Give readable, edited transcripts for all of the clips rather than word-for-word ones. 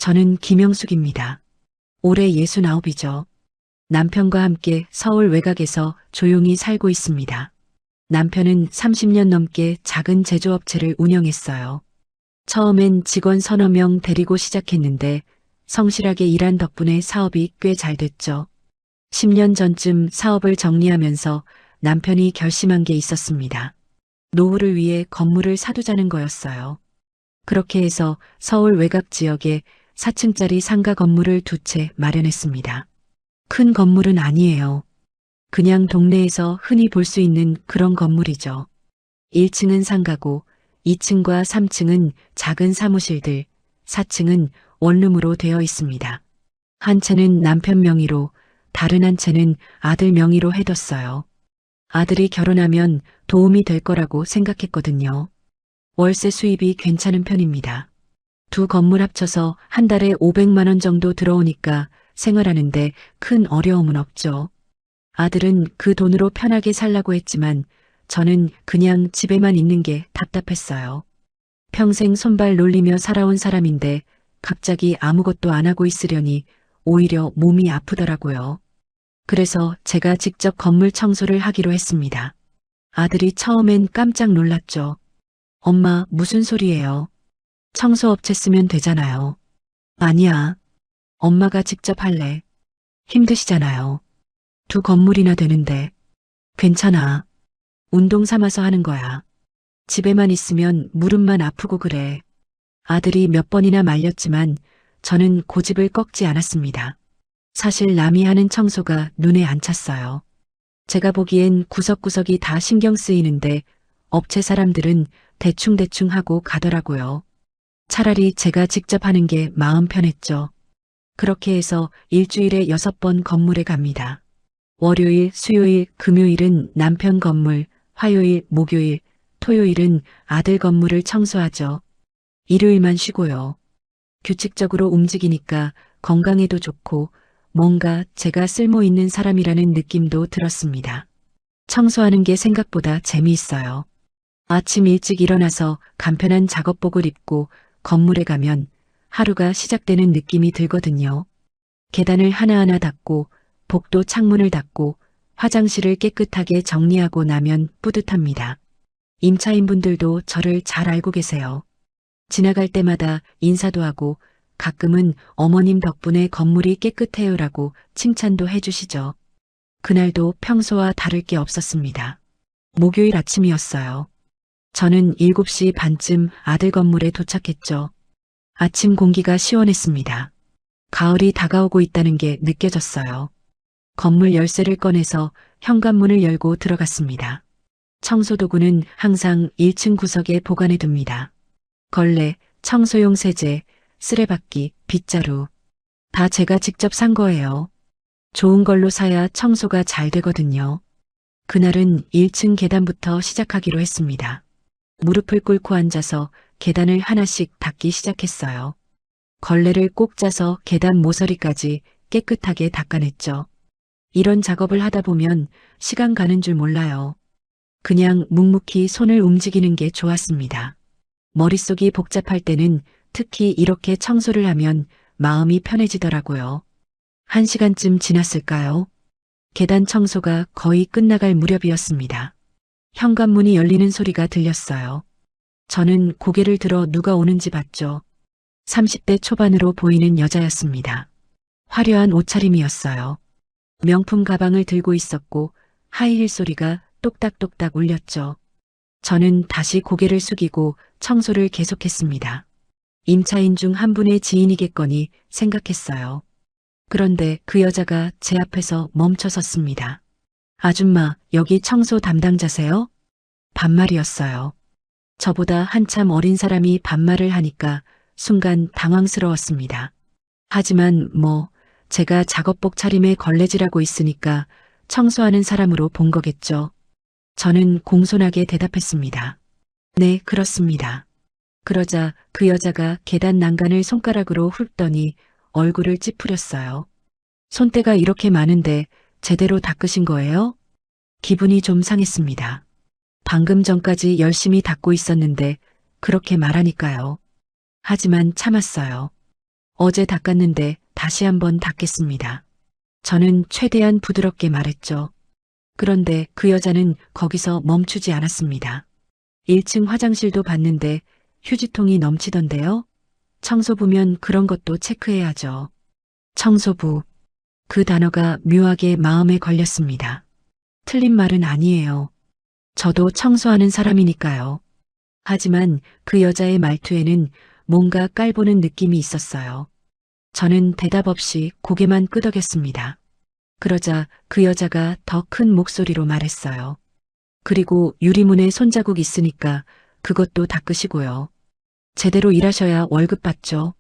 저는 김영숙입니다. 올해 69이죠. 남편과 함께 서울 외곽에서 조용히 살고 있습니다. 남편은 30년 넘게 작은 제조업체를 운영했어요. 처음엔 직원 서너 명 데리고 시작했는데 성실하게 일한 덕분에 사업이 꽤 잘 됐죠. 10년 전쯤 사업을 정리하면서 남편이 결심한 게 있었습니다. 노후를 위해 건물을 사두자는 거였어요. 그렇게 해서 서울 외곽 지역에 4층짜리 상가 건물을 두 채 마련했습니다. 큰 건물은 아니에요. 그냥 동네에서 흔히 볼 수 있는 그런 건물이죠. 1층은 상가고 2층과 3층은 작은 사무실들, 4층은 원룸으로 되어 있습니다. 한 채는 남편 명의로, 다른 한 채는 아들 명의로 해뒀어요. 아들이 결혼하면 도움이 될 거라고 생각했거든요. 월세 수입이 괜찮은 편입니다. 두 건물 합쳐서 한 달에 500만 원 정도 들어오니까 생활하는데 큰 어려움은 없죠. 아들은 그 돈으로 편하게 살라고 했지만 저는 그냥 집에만 있는 게 답답했어요. 평생 손발 놀리며 살아온 사람인데 갑자기 아무것도 안 하고 있으려니 오히려 몸이 아프더라고요. 그래서 제가 직접 건물 청소를 하기로 했습니다. 아들이 처음엔 깜짝 놀랐죠. 엄마, 무슨 소리예요? 청소업체 쓰면 되잖아요. 아니야. 엄마가 직접 할래. 힘드시잖아요. 두 건물이나 되는데. 괜찮아. 운동 삼아서 하는 거야. 집에만 있으면 무릎만 아프고 그래. 아들이 몇 번이나 말렸지만 저는 고집을 꺾지 않았습니다. 사실 남이 하는 청소가 눈에 안 찼어요. 제가 보기엔 구석구석이 다 신경 쓰이는데 업체 사람들은 대충대충 하고 가더라고요. 차라리 제가 직접 하는 게 마음 편했죠. 그렇게 해서 일주일에 6번 건물에 갑니다. 월요일, 수요일, 금요일은 남편 건물, 화요일, 목요일, 토요일은 아들 건물을 청소하죠. 일요일만 쉬고요. 규칙적으로 움직이니까 건강에도 좋고 뭔가 제가 쓸모 있는 사람이라는 느낌도 들었습니다. 청소하는 게 생각보다 재미있어요. 아침 일찍 일어나서 간편한 작업복을 입고 건물에 가면 하루가 시작되는 느낌이 들거든요. 계단을 하나하나 닦고 복도 창문을 닦고 화장실을 깨끗하게 정리하고 나면 뿌듯합니다. 임차인분들도 저를 잘 알고 계세요. 지나갈 때마다 인사도 하고 가끔은 어머님 덕분에 건물이 깨끗해요라고 칭찬도 해주시죠. 그날도 평소와 다를 게 없었습니다. 목요일 아침이었어요. 저는 7시 반쯤 아들 건물에 도착했죠. 아침 공기가 시원했습니다. 가을이 다가오고 있다는 게 느껴졌어요. 건물 열쇠를 꺼내서 현관문을 열고 들어갔습니다. 청소도구는 항상 1층 구석에 보관해 둡니다. 걸레, 청소용 세제, 쓰레받기, 빗자루. 다 제가 직접 산 거예요. 좋은 걸로 사야 청소가 잘 되거든요. 그날은 1층 계단부터 시작하기로 했습니다. 무릎을 꿇고 앉아서 계단을 하나씩 닦기 시작했어요. 걸레를 꼭 짜서 계단 모서리까지 깨끗하게 닦아냈죠. 이런 작업을 하다 보면 시간 가는 줄 몰라요. 그냥 묵묵히 손을 움직이는 게 좋았습니다. 머릿속이 복잡할 때는 특히 이렇게 청소를 하면 마음이 편해지더라고요. 1시간쯤 지났을까요? 계단 청소가 거의 끝나갈 무렵이었습니다. 현관문이 열리는 소리가 들렸어요. 저는 고개를 들어 누가 오는지 봤죠. 30대 초반으로 보이는 여자였습니다. 화려한 옷차림이었어요. 명품 가방을 들고 있었고 하이힐 소리가 똑딱똑딱 울렸죠. 저는 다시 고개를 숙이고 청소를 계속했습니다. 임차인 중 한 분의 지인이겠거니 생각했어요. 그런데 그 여자가 제 앞에서 멈춰 섰습니다. 아줌마, 여기 청소 담당자세요? 반말이었어요. 저보다 한참 어린 사람이 반말을 하니까 순간 당황스러웠습니다. 하지만 제가 작업복 차림에 걸레질하고 있으니까 청소하는 사람으로 본 거겠죠. 저는 공손하게 대답했습니다. 네, 그렇습니다. 그러자 그 여자가 계단 난간을 손가락으로 훑더니 얼굴을 찌푸렸어요. 손때가 이렇게 많은데 제대로 닦으신 거예요? 기분이 좀 상했습니다. 방금 전까지 열심히 닦고 있었는데 그렇게 말하니까요. 하지만 참았어요. 어제 닦았는데 다시 한번 닦겠습니다. 저는 최대한 부드럽게 말했죠. 그런데 그 여자는 거기서 멈추지 않았습니다. 1층 화장실도 봤는데 휴지통이 넘치던데요. 청소부면 그런 것도 체크해야죠. 청소부. 그 단어가 묘하게 마음에 걸렸습니다. 틀린 말은 아니에요. 저도 청소하는 사람이니까요. 하지만 그 여자의 말투에는 뭔가 깔보는 느낌이 있었어요. 저는 대답 없이 고개만 끄덕였습니다. 그러자 그 여자가 더 큰 목소리로 말했어요. 그리고 유리문에 손자국 있으니까 그것도 닦으시고요. 제대로 일하셔야 월급 받죠.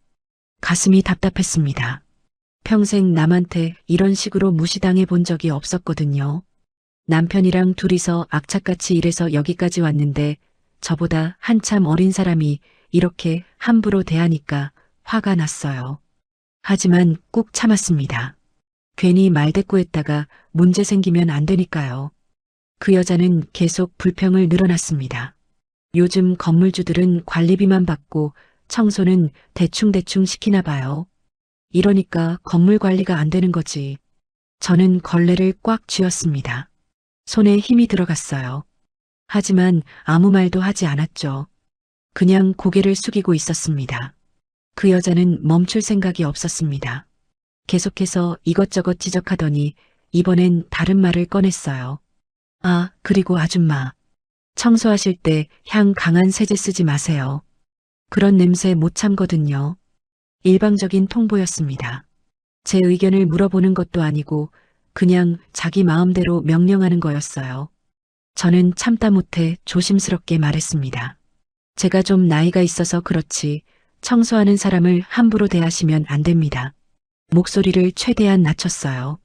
가슴이 답답했습니다. 평생 남한테 이런 식으로 무시당해 본 적이 없었거든요. 남편이랑 둘이서 악착같이 일해서 여기까지 왔는데 저보다 한참 어린 사람이 이렇게 함부로 대하니까 화가 났어요. 하지만 꾹 참았습니다. 괜히 말대꾸했다가 문제 생기면 안 되니까요. 그 여자는 계속 불평을 늘어놨습니다. 요즘 건물주들은 관리비만 받고 청소는 대충대충 시키나 봐요. 이러니까 건물 관리가 안 되는 거지. 저는 걸레를 꽉 쥐었습니다. 손에 힘이 들어갔어요. 하지만 아무 말도 하지 않았죠. 그냥 고개를 숙이고 있었습니다. 그 여자는 멈출 생각이 없었습니다. 계속해서 이것저것 지적하더니 이번엔 다른 말을 꺼냈어요. 아, 그리고 아줌마. 청소하실 때 향 강한 세제 쓰지 마세요. 그런 냄새 못 참거든요. 일방적인 통보였습니다. 제 의견을 물어보는 것도 아니고 그냥 자기 마음대로 명령하는 거였어요. 저는 참다 못해 조심스럽게 말했습니다. 제가 좀 나이가 있어서 그렇지 청소하는 사람을 함부로 대하시면 안 됩니다. 목소리를 최대한 낮췄어요.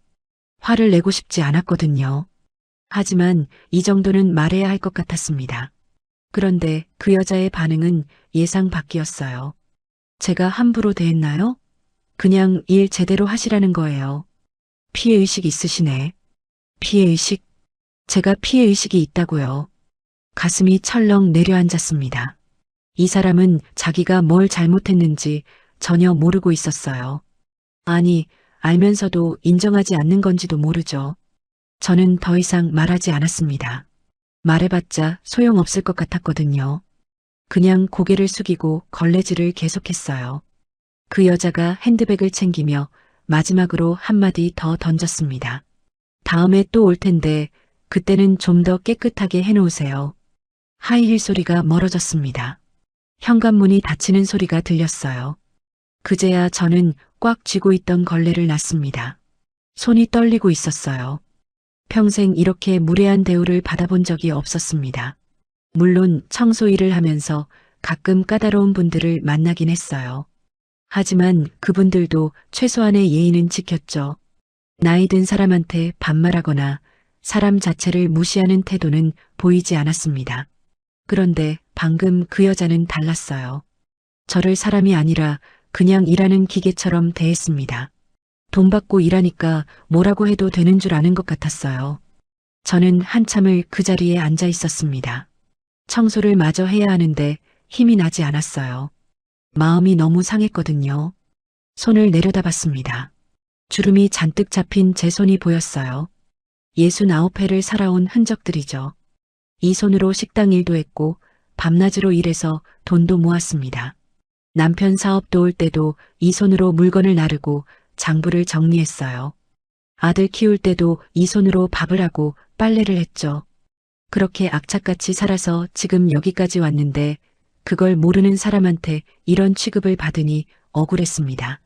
화를 내고 싶지 않았거든요. 하지만 이 정도는 말해야 할 것 같았습니다. 그런데 그 여자의 반응은 예상 밖이었어요. 제가 함부로 대했나요? 그냥 일 제대로 하시라는 거예요. 피해의식 있으시네. 피해의식? 제가 피해의식이 있다고요. 가슴이 철렁 내려앉았습니다. 이 사람은 자기가 뭘 잘못했는지 전혀 모르고 있었어요. 아니, 알면서도 인정하지 않는 건지도 모르죠. 저는 더 이상 말하지 않았습니다. 말해봤자 소용없을 것 같았거든요. 그냥 고개를 숙이고 걸레질을 계속했어요. 그 여자가 핸드백을 챙기며 마지막으로 한마디 더 던졌습니다. 다음에 또 올 텐데 그때는 좀 더 깨끗하게 해놓으세요. 하이힐 소리가 멀어졌습니다. 현관문이 닫히는 소리가 들렸어요. 그제야 저는 꽉 쥐고 있던 걸레를 놨습니다. 손이 떨리고 있었어요. 평생 이렇게 무례한 대우를 받아본 적이 없었습니다. 물론 청소 일을 하면서 가끔 까다로운 분들을 만나긴 했어요. 하지만 그분들도 최소한의 예의는 지켰죠. 나이 든 사람한테 반말하거나 사람 자체를 무시하는 태도는 보이지 않았습니다. 그런데 방금 그 여자는 달랐어요. 저를 사람이 아니라 그냥 일하는 기계처럼 대했습니다. 돈 받고 일하니까 뭐라고 해도 되는 줄 아는 것 같았어요. 저는 한참을 그 자리에 앉아 있었습니다. 청소를 마저 해야 하는데 힘이 나지 않았어요. 마음이 너무 상했거든요. 손을 내려다봤습니다. 주름이 잔뜩 잡힌 제 손이 보였어요. 69회를 살아온 흔적들이죠. 이 손으로 식당 일도 했고 밤낮으로 일해서 돈도 모았습니다. 남편 사업 도울 때도 이 손으로 물건을 나르고 장부를 정리했어요. 아들 키울 때도 이 손으로 밥을 하고 빨래를 했죠. 그렇게 악착같이 살아서 지금 여기까지 왔는데 그걸 모르는 사람한테 이런 취급을 받으니 억울했습니다.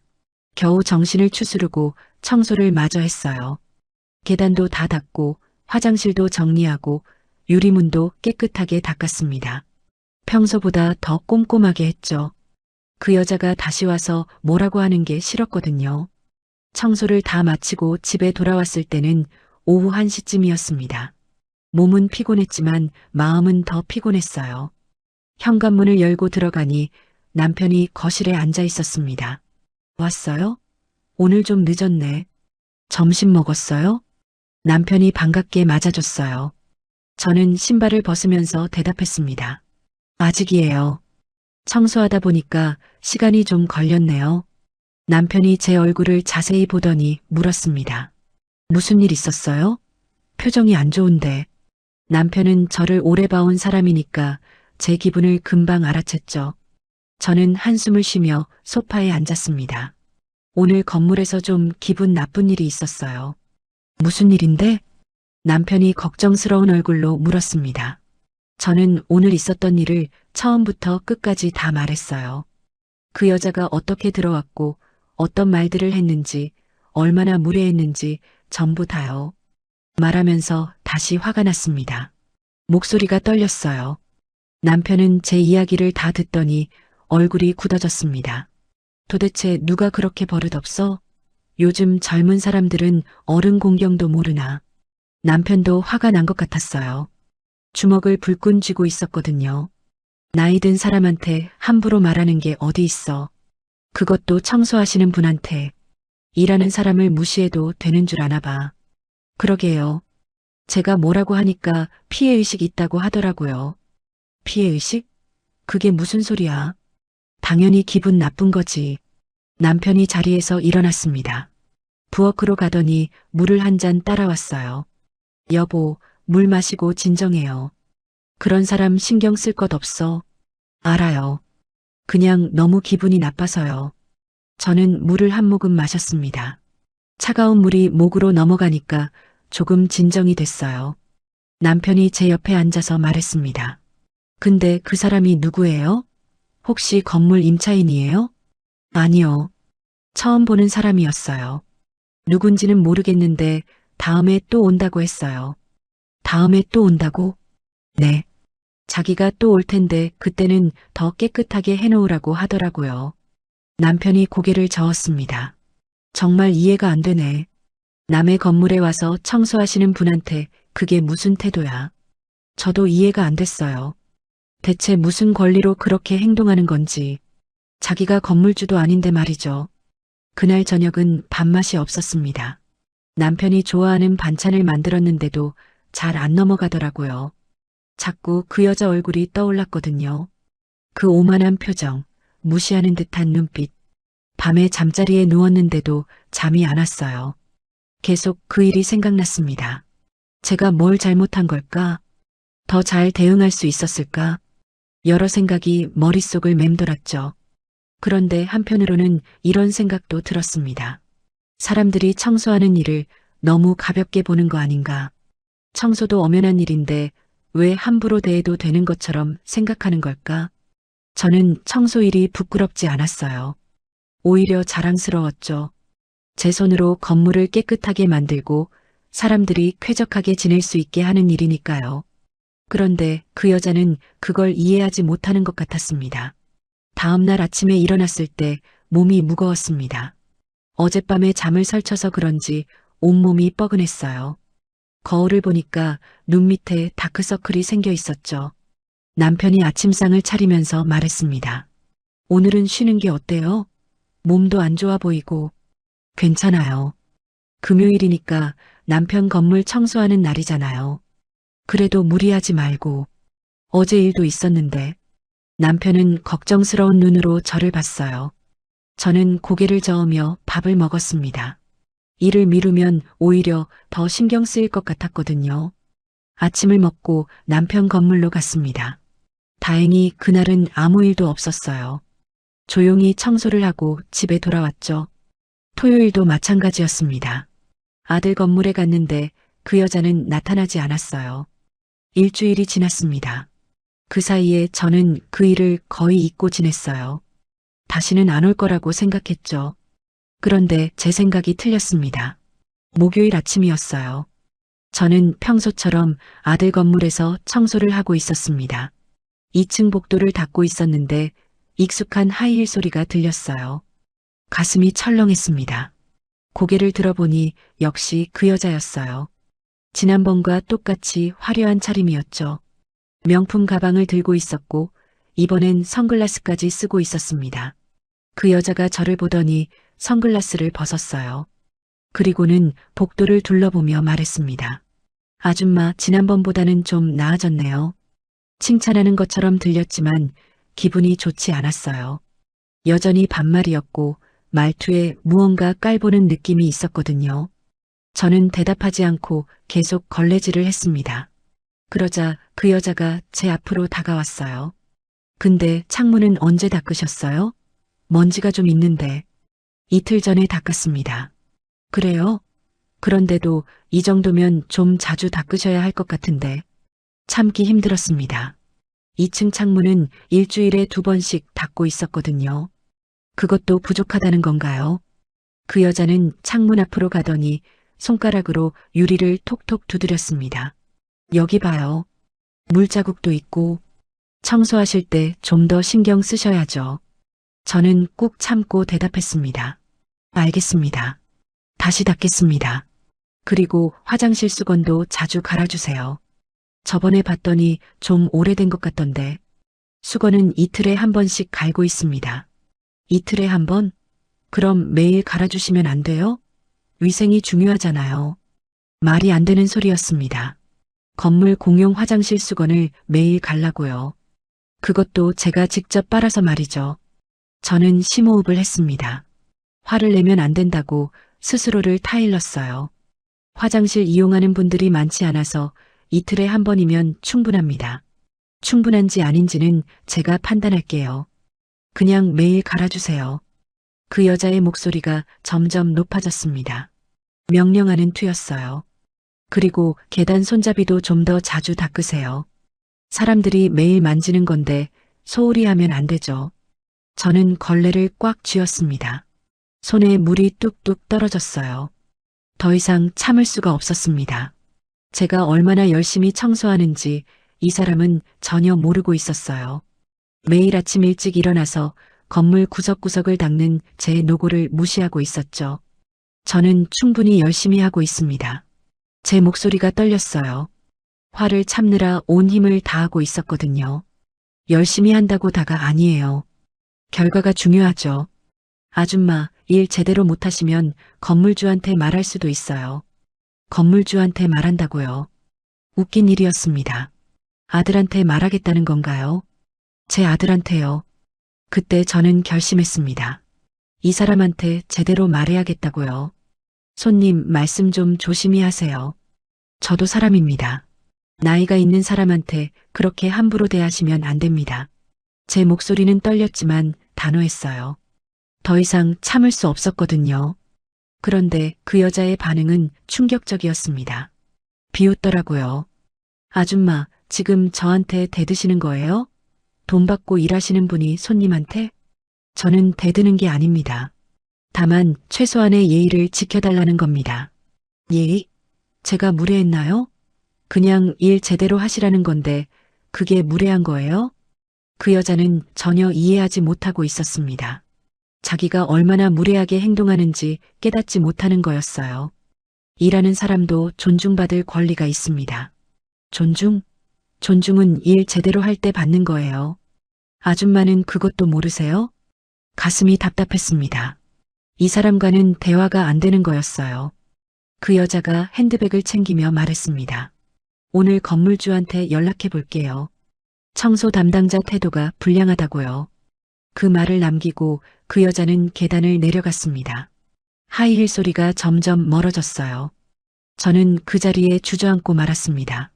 겨우 정신을 추스르고 청소를 마저 했어요. 계단도 다 닦고 화장실도 정리하고 유리문도 깨끗하게 닦았습니다. 평소보다 더 꼼꼼하게 했죠. 그 여자가 다시 와서 뭐라고 하는 게 싫었거든요. 청소를 다 마치고 집에 돌아왔을 때는 오후 1시쯤이었습니다. 몸은 피곤했지만 마음은 더 피곤했어요. 현관문을 열고 들어가니 남편이 거실에 앉아 있었습니다. 왔어요? 오늘 좀 늦었네. 점심 먹었어요? 남편이 반갑게 맞아줬어요. 저는 신발을 벗으면서 대답했습니다. 아직이에요. 청소하다 보니까 시간이 좀 걸렸네요. 남편이 제 얼굴을 자세히 보더니 물었습니다. 무슨 일 있었어요? 표정이 안 좋은데. 남편은 저를 오래 봐온 사람이니까 제 기분을 금방 알아챘죠. 저는 한숨을 쉬며 소파에 앉았습니다. 오늘 건물에서 좀 기분 나쁜 일이 있었어요. 무슨 일인데? 남편이 걱정스러운 얼굴로 물었습니다. 저는 오늘 있었던 일을 처음부터 끝까지 다 말했어요. 그 여자가 어떻게 들어왔고 어떤 말들을 했는지 얼마나 무례했는지 전부 다요. 말하면서 다시 화가 났습니다. 목소리가 떨렸어요. 남편은 제 이야기를 다 듣더니 얼굴이 굳어졌습니다. 도대체 누가 그렇게 버릇없어? 요즘 젊은 사람들은 어른 공경도 모르나. 남편도 화가 난 것 같았어요. 주먹을 불끈 쥐고 있었거든요. 나이 든 사람한테 함부로 말하는 게 어디 있어. 그것도 청소하시는 분한테. 일하는 사람을 무시해도 되는 줄 아나 봐. 그러게요. 제가 뭐라고 하니까 피해의식 있다고 하더라고요. 피해의식? 그게 무슨 소리야? 당연히 기분 나쁜 거지. 남편이 자리에서 일어났습니다. 부엌으로 가더니 물을 한 잔 따라왔어요. 여보, 물 마시고 진정해요. 그런 사람 신경 쓸 것 없어. 알아요. 그냥 너무 기분이 나빠서요. 저는 물을 한 모금 마셨습니다. 차가운 물이 목으로 넘어가니까 조금 진정이 됐어요. 남편이 제 옆에 앉아서 말했습니다. 근데 그 사람이 누구예요? 혹시 건물 임차인이에요? 아니요. 처음 보는 사람이었어요. 누군지는 모르겠는데 다음에 또 온다고 했어요. 다음에 또 온다고? 네. 자기가 또 올 텐데 그때는 더 깨끗하게 해놓으라고 하더라고요. 남편이 고개를 저었습니다. 정말 이해가 안 되네. 남의 건물에 와서 청소하시는 분한테 그게 무슨 태도야. 저도 이해가 안 됐어요. 대체 무슨 권리로 그렇게 행동하는 건지. 자기가 건물주도 아닌데 말이죠. 그날 저녁은 밥맛이 없었습니다. 남편이 좋아하는 반찬을 만들었는데도 잘 안 넘어가더라고요. 자꾸 그 여자 얼굴이 떠올랐거든요. 그 오만한 표정, 무시하는 듯한 눈빛. 밤에 잠자리에 누웠는데도 잠이 안 왔어요. 계속 그 일이 생각났습니다. 제가 뭘 잘못한 걸까? 더 잘 대응할 수 있었을까? 여러 생각이 머릿속을 맴돌았죠. 그런데 한편으로는 이런 생각도 들었습니다. 사람들이 청소하는 일을 너무 가볍게 보는 거 아닌가? 청소도 엄연한 일인데 왜 함부로 대해도 되는 것처럼 생각하는 걸까? 저는 청소 일이 부끄럽지 않았어요. 오히려 자랑스러웠죠. 제 손으로 건물을 깨끗하게 만들고 사람들이 쾌적하게 지낼 수 있게 하는 일이니까요. 그런데 그 여자는 그걸 이해하지 못하는 것 같았습니다. 다음 날 아침에 일어났을 때 몸이 무거웠습니다. 어젯밤에 잠을 설쳐서 그런지 온몸이 뻐근했어요. 거울을 보니까 눈 밑에 다크서클이 생겨 있었죠. 남편이 아침상을 차리면서 말했습니다. 오늘은 쉬는 게 어때요? 몸도 안 좋아 보이고. 괜찮아요. 금요일이니까 남편 건물 청소하는 날이잖아요. 그래도 무리하지 말고. 어제 일도 있었는데. 남편은 걱정스러운 눈으로 저를 봤어요. 저는 고개를 저으며 밥을 먹었습니다. 일을 미루면 오히려 더 신경 쓰일 것 같았거든요. 아침을 먹고 남편 건물로 갔습니다. 다행히 그날은 아무 일도 없었어요. 조용히 청소를 하고 집에 돌아왔죠. 토요일도 마찬가지였습니다. 아들 건물에 갔는데 그 여자는 나타나지 않았어요. 일주일이 지났습니다. 그 사이에 저는 그 일을 거의 잊고 지냈어요. 다시는 안 올 거라고 생각했죠. 그런데 제 생각이 틀렸습니다. 목요일 아침이었어요. 저는 평소처럼 아들 건물에서 청소를 하고 있었습니다. 2층 복도를 닦고 있었는데 익숙한 하이힐 소리가 들렸어요. 가슴이 철렁했습니다. 고개를 들어보니 역시 그 여자였어요. 지난번과 똑같이 화려한 차림이었죠. 명품 가방을 들고 있었고 이번엔 선글라스까지 쓰고 있었습니다. 그 여자가 저를 보더니 선글라스를 벗었어요. 그리고는 복도를 둘러보며 말했습니다. 아줌마, 지난번보다는 좀 나아졌네요. 칭찬하는 것처럼 들렸지만 기분이 좋지 않았어요. 여전히 반말이었고 말투에 무언가 깔보는 느낌이 있었거든요. 저는 대답하지 않고 계속 걸레질을 했습니다. 그러자 그 여자가 제 앞으로 다가왔어요. 근데 창문은 언제 닦으셨어요? 먼지가 좀 있는데. 이틀 전에 닦았습니다. 그래요? 그런데도 이 정도면 좀 자주 닦으셔야 할 것 같은데. 참기 힘들었습니다. 2층 창문은 일주일에 2번씩 닦고 있었거든요. 그것도 부족하다는 건가요? 그 여자는 창문 앞으로 가더니 손가락으로 유리를 톡톡 두드렸습니다. 여기 봐요. 물자국도 있고 청소하실 때 좀 더 신경 쓰셔야죠. 저는 꾹 참고 대답했습니다. 알겠습니다. 다시 닦겠습니다. 그리고 화장실 수건도 자주 갈아주세요. 저번에 봤더니 좀 오래된 것 같던데. 수건은 이틀에 한 번씩 갈고 있습니다. 이틀에 한 번? 그럼 매일 갈아주시면 안 돼요? 위생이 중요하잖아요. 말이 안 되는 소리였습니다. 건물 공용 화장실 수건을 매일 갈라고요. 그것도 제가 직접 빨아서 말이죠. 저는 심호흡을 했습니다. 화를 내면 안 된다고 스스로를 타일렀어요. 화장실 이용하는 분들이 많지 않아서 이틀에 한 번이면 충분합니다. 충분한지 아닌지는 제가 판단할게요. 그냥 매일 갈아주세요. 그 여자의 목소리가 점점 높아졌습니다. 명령하는 투였어요. 그리고 계단 손잡이도 좀 더 자주 닦으세요. 사람들이 매일 만지는 건데 소홀히 하면 안 되죠. 저는 걸레를 꽉 쥐었습니다. 손에 물이 뚝뚝 떨어졌어요. 더 이상 참을 수가 없었습니다. 제가 얼마나 열심히 청소하는지 이 사람은 전혀 모르고 있었어요. 매일 아침 일찍 일어나서 건물 구석구석을 닦는 제 노고를 무시하고 있었죠. 저는 충분히 열심히 하고 있습니다. 제 목소리가 떨렸어요. 화를 참느라 온 힘을 다하고 있었거든요. 열심히 한다고 다가 아니에요. 결과가 중요하죠. 아줌마, 일 제대로 못하시면 건물주한테 말할 수도 있어요. 건물주한테 말한다고요. 웃긴 일이었습니다. 아들한테 말하겠다는 건가요? 제 아들한테요. 그때 저는 결심했습니다. 이 사람한테 제대로 말해야겠다고요. 손님, 말씀 좀 조심히 하세요. 저도 사람입니다. 나이가 있는 사람한테 그렇게 함부로 대하시면 안 됩니다. 제 목소리는 떨렸지만 단호했어요. 더 이상 참을 수 없었거든요. 그런데 그 여자의 반응은 충격적이었습니다. 비웃더라고요. 아줌마, 지금 저한테 대드시는 거예요? 돈 받고 일하시는 분이 손님한테? 저는 대드는 게 아닙니다. 다만 최소한의 예의를 지켜달라는 겁니다. 예의? 제가 무례했나요? 그냥 일 제대로 하시라는 건데 그게 무례한 거예요? 그 여자는 전혀 이해하지 못하고 있었습니다. 자기가 얼마나 무례하게 행동하는지 깨닫지 못하는 거였어요. 일하는 사람도 존중받을 권리가 있습니다. 존중? 존중은 일 제대로 할 때 받는 거예요. 아줌마는 그것도 모르세요? 가슴이 답답했습니다. 이 사람과는 대화가 안 되는 거였어요. 그 여자가 핸드백을 챙기며 말했습니다. 오늘 건물주한테 연락해 볼게요. 청소 담당자 태도가 불량하다고요. 그 말을 남기고 그 여자는 계단을 내려갔습니다. 하이힐 소리가 점점 멀어졌어요. 저는 그 자리에 주저앉고 말았습니다.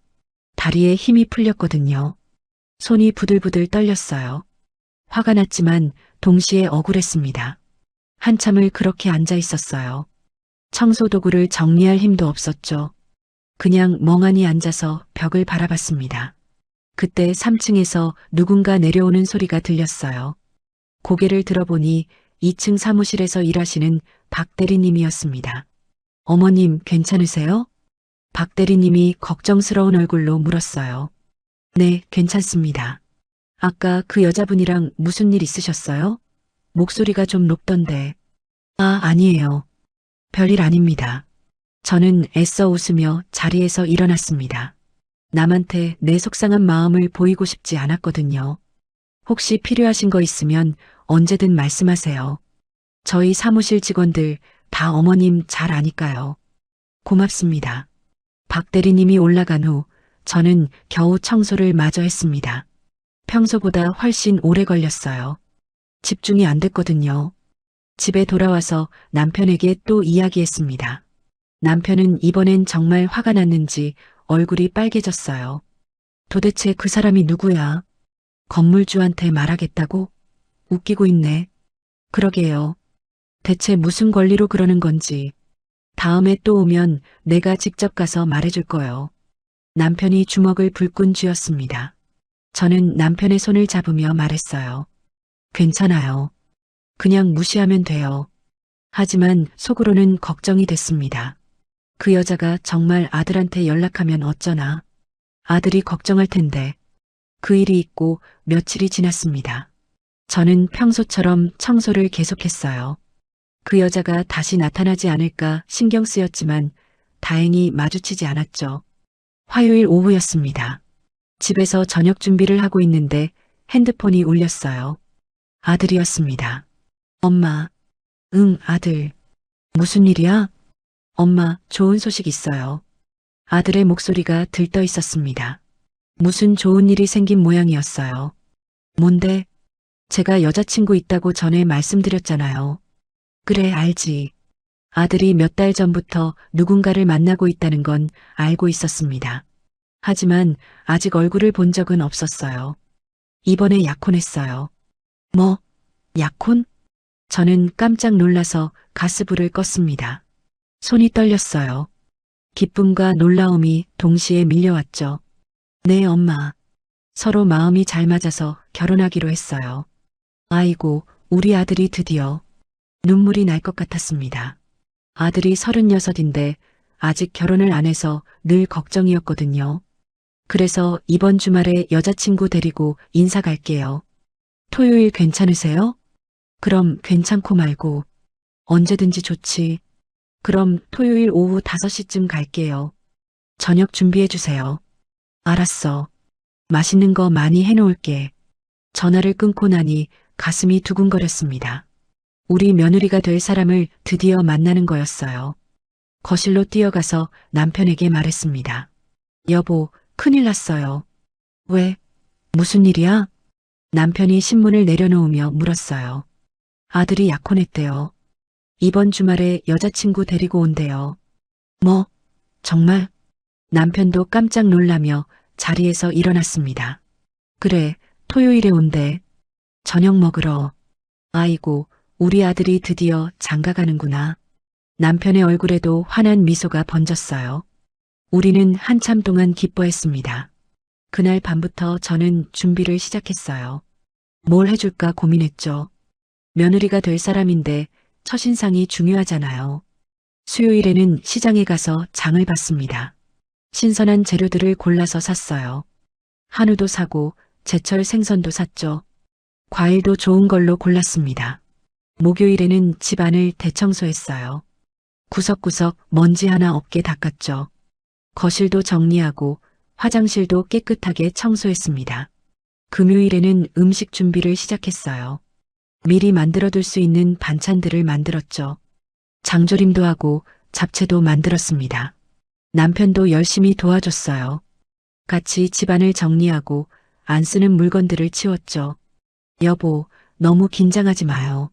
다리에 힘이 풀렸거든요. 손이 부들부들 떨렸어요. 화가 났지만 동시에 억울했습니다. 한참을 그렇게 앉아 있었어요. 청소 도구를 정리할 힘도 없었죠. 그냥 멍하니 앉아서 벽을 바라봤습니다. 그때 3층에서 누군가 내려오는 소리가 들렸어요. 고개를 들어보니 2층 사무실에서 일하시는 박 대리님이었습니다. 어머님, 괜찮으세요? 박 대리님이 걱정스러운 얼굴로 물었어요. 네, 괜찮습니다. 아까 그 여자분이랑 무슨 일 있으셨어요? 목소리가 좀 높던데. 아니에요. 별일 아닙니다. 저는 애써 웃으며 자리에서 일어났습니다. 남한테 내 속상한 마음을 보이고 싶지 않았거든요. 혹시 필요하신 거 있으면 언제든 말씀하세요. 저희 사무실 직원들 다 어머님 잘 아니까요. 고맙습니다. 박 대리님이 올라간 후 저는 겨우 청소를 마저 했습니다. 평소보다 훨씬 오래 걸렸어요. 집중이 안 됐거든요. 집에 돌아와서 남편에게 또 이야기했습니다. 남편은 이번엔 정말 화가 났는지 얼굴이 빨개졌어요. 도대체 그 사람이 누구야? 건물주한테 말하겠다고? 웃기고 있네. 그러게요. 대체 무슨 권리로 그러는 건지. 다음에 또 오면 내가 직접 가서 말해줄 거요. 남편이 주먹을 불끈 쥐었습니다. 저는 남편의 손을 잡으며 말했어요. 괜찮아요. 그냥 무시하면 돼요. 하지만 속으로는 걱정이 됐습니다. 그 여자가 정말 아들한테 연락하면 어쩌나. 아들이 걱정할 텐데. 그 일이 있고 며칠이 지났습니다. 저는 평소처럼 청소를 계속했어요. 그 여자가 다시 나타나지 않을까 신경 쓰였지만 다행히 마주치지 않았죠. 화요일 오후였습니다. 집에서 저녁 준비를 하고 있는데 핸드폰이 울렸어요. 아들이었습니다. 엄마. 응, 아들. 무슨 일이야? 엄마, 좋은 소식 있어요. 아들의 목소리가 들떠 있었습니다. 무슨 좋은 일이 생긴 모양이었어요. 뭔데? 제가 여자친구 있다고 전에 말씀드렸잖아요. 그래, 알지. 아들이 몇 달 전부터 누군가를 만나고 있다는 건 알고 있었습니다. 하지만 아직 얼굴을 본 적은 없었어요. 이번에 약혼했어요. 뭐? 약혼? 저는 깜짝 놀라서 가스불을 껐습니다. 손이 떨렸어요. 기쁨과 놀라움이 동시에 밀려왔죠. 네, 엄마. 서로 마음이 잘 맞아서 결혼하기로 했어요. 아이고, 우리 아들이 드디어. 눈물이 날 것 같았습니다. 아들이 36인데 아직 결혼을 안 해서 늘 걱정이었거든요. 그래서 이번 주말에 여자친구 데리고 인사 갈게요. 토요일 괜찮으세요? 그럼 괜찮고 말고. 언제든지 좋지. 그럼 토요일 오후 5시쯤 갈게요. 저녁 준비해 주세요. 알았어. 맛있는 거 많이 해놓을게. 전화를 끊고 나니 가슴이 두근거렸습니다. 우리 며느리가 될 사람을 드디어 만나는 거였어요. 거실로 뛰어가서 남편에게 말했습니다. 여보, 큰일 났어요. 왜? 무슨 일이야? 남편이 신문을 내려놓으며 물었어요. 아들이 약혼했대요. 이번 주말에 여자친구 데리고 온대요. 뭐? 정말? 남편도 깜짝 놀라며 자리에서 일어났습니다. 그래, 토요일에 온대. 저녁 먹으러. 아이고, 우리 아들이 드디어 장가가는구나. 남편의 얼굴에도 환한 미소가 번졌어요. 우리는 한참 동안 기뻐했습니다. 그날 밤부터 저는 준비를 시작했어요. 뭘 해줄까 고민했죠. 며느리가 될 사람인데 첫인상이 중요하잖아요. 수요일에는 시장에 가서 장을 봤습니다. 신선한 재료들을 골라서 샀어요. 한우도 사고 제철 생선도 샀죠. 과일도 좋은 걸로 골랐습니다. 목요일에는 집안을 대청소했어요. 구석구석 먼지 하나 없게 닦았죠. 거실도 정리하고 화장실도 깨끗하게 청소했습니다. 금요일에는 음식 준비를 시작했어요. 미리 만들어둘 수 있는 반찬들을 만들었죠. 장조림도 하고 잡채도 만들었습니다. 남편도 열심히 도와줬어요. 같이 집안을 정리하고 안 쓰는 물건들을 치웠죠. 여보, 너무 긴장하지 마요.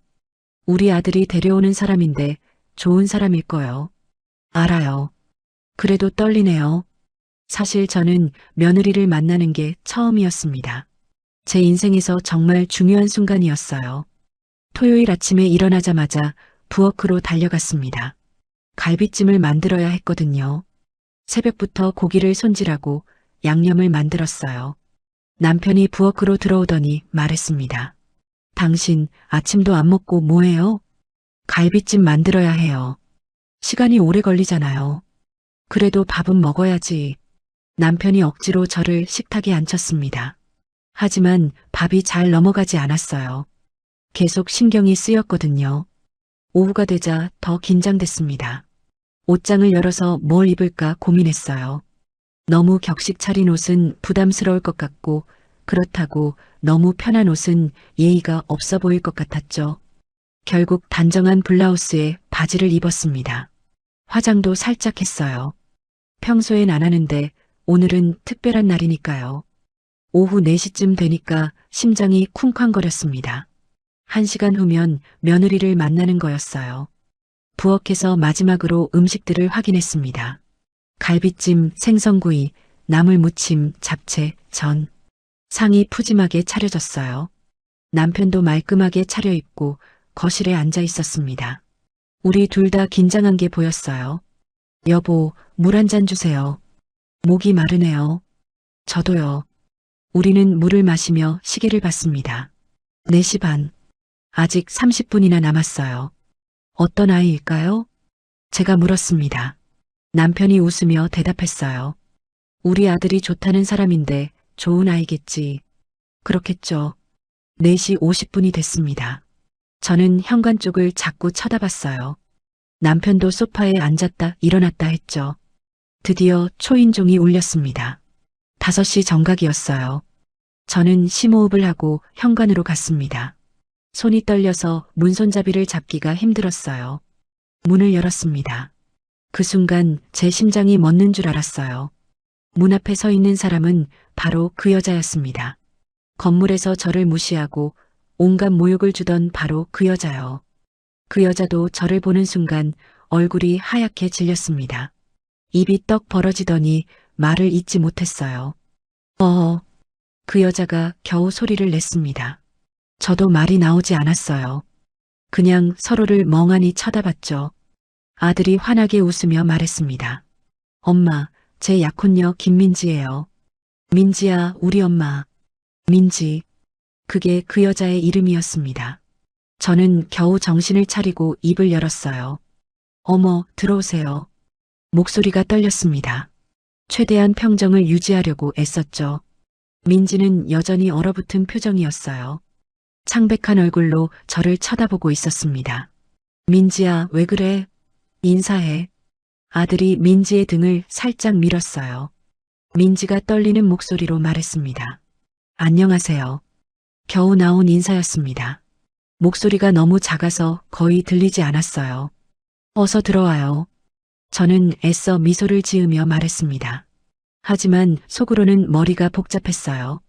우리 아들이 데려오는 사람인데 좋은 사람일 거요. 알아요. 그래도 떨리네요. 사실 저는 며느리를 만나는 게 처음이었습니다. 제 인생에서 정말 중요한 순간이었어요. 토요일 아침에 일어나자마자 부엌으로 달려갔습니다. 갈비찜을 만들어야 했거든요. 새벽부터 고기를 손질하고 양념을 만들었어요. 남편이 부엌으로 들어오더니 말했습니다. 당신 아침도 안 먹고 뭐해요? 갈비찜 만들어야 해요. 시간이 오래 걸리잖아요. 그래도 밥은 먹어야지. 남편이 억지로 저를 식탁에 앉혔습니다. 하지만 밥이 잘 넘어가지 않았어요. 계속 신경이 쓰였거든요. 오후가 되자 더 긴장됐습니다. 옷장을 열어서 뭘 입을까 고민했어요. 너무 격식 차린 옷은 부담스러울 것 같고 그렇다고 너무 편한 옷은 예의가 없어 보일 것 같았죠. 결국 단정한 블라우스에 바지를 입었습니다. 화장도 살짝 했어요. 평소엔 안 하는데 오늘은 특별한 날이니까요. 오후 4시쯤 되니까 심장이 쿵쾅거렸습니다. 1시간 후면 며느리를 만나는 거였어요. 부엌에서 마지막으로 음식들을 확인했습니다. 갈비찜, 생선구이, 나물무침, 잡채, 전. 상이 푸짐하게 차려졌어요. 남편도 말끔하게 차려입고 거실에 앉아 있었습니다. 우리 둘 다 긴장한 게 보였어요. 여보, 물 한 잔 주세요. 목이 마르네요. 저도요. 우리는 물을 마시며 시계를 봤습니다. 4시 반. 아직 30분이나 남았어요. 어떤 아이일까요? 제가 물었습니다. 남편이 웃으며 대답했어요. 우리 아들이 좋다는 사람인데 좋은 아이겠지. 그렇겠죠. 4시 50분이 됐습니다. 저는 현관 쪽을 자꾸 쳐다봤어요. 남편도 소파에 앉았다 일어났다 했죠. 드디어 초인종이 울렸습니다. 5시 정각이었어요. 저는 심호흡을 하고 현관으로 갔습니다. 손이 떨려서 문손잡이를 잡기가 힘들었어요. 문을 열었습니다. 그 순간 제 심장이 멎는 줄 알았어요. 문 앞에 서 있는 사람은 바로 그 여자였습니다. 건물에서 저를 무시하고 온갖 모욕을 주던 바로 그 여자요. 그 여자도 저를 보는 순간 얼굴이 하얗게 질렸습니다. 입이 떡 벌어지더니 말을 잇지 못했어요. 그 여자가 겨우 소리를 냈습니다. 저도 말이 나오지 않았어요. 그냥 서로를 멍하니 쳐다봤죠. 아들이 환하게 웃으며 말했습니다. 엄마, 제 약혼녀 김민지예요. 민지야, 우리 엄마. 민지. 그게 그 여자의 이름이었습니다. 저는 겨우 정신을 차리고 입을 열었어요. 어머, 들어오세요. 목소리가 떨렸습니다. 최대한 평정을 유지하려고 애썼죠. 민지는 여전히 얼어붙은 표정이었어요. 창백한 얼굴로 저를 쳐다보고 있었습니다. 민지야, 왜 그래? 인사해. 아들이 민지의 등을 살짝 밀었어요. 민지가 떨리는 목소리로 말했습니다. 안녕하세요. 겨우 나온 인사였습니다. 목소리가 너무 작아서 거의 들리지 않았어요. 어서 들어와요. 저는 애써 미소를 지으며 말했습니다. 하지만 속으로는 머리가 복잡했어요.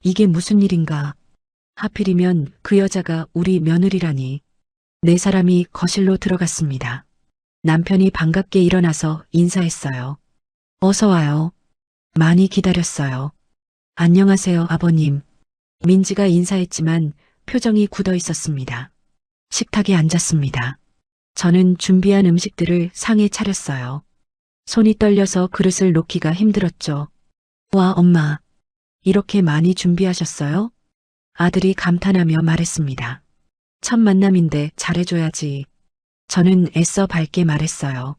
이게 무슨 일인가? 하필이면 그 여자가 우리 며느리라니. 4사람이 거실로 들어갔습니다. 남편이 반갑게 일어나서 인사했어요. 어서 와요. 많이 기다렸어요. 안녕하세요, 아버님. 민지가 인사했지만 표정이 굳어 있었습니다. 식탁에 앉았습니다. 저는 준비한 음식들을 상에 차렸어요. 손이 떨려서 그릇을 놓기가 힘들었죠. 와, 엄마. 이렇게 많이 준비하셨어요? 아들이 감탄하며 말했습니다. 첫 만남인데 잘해줘야지. 저는 애써 밝게 말했어요.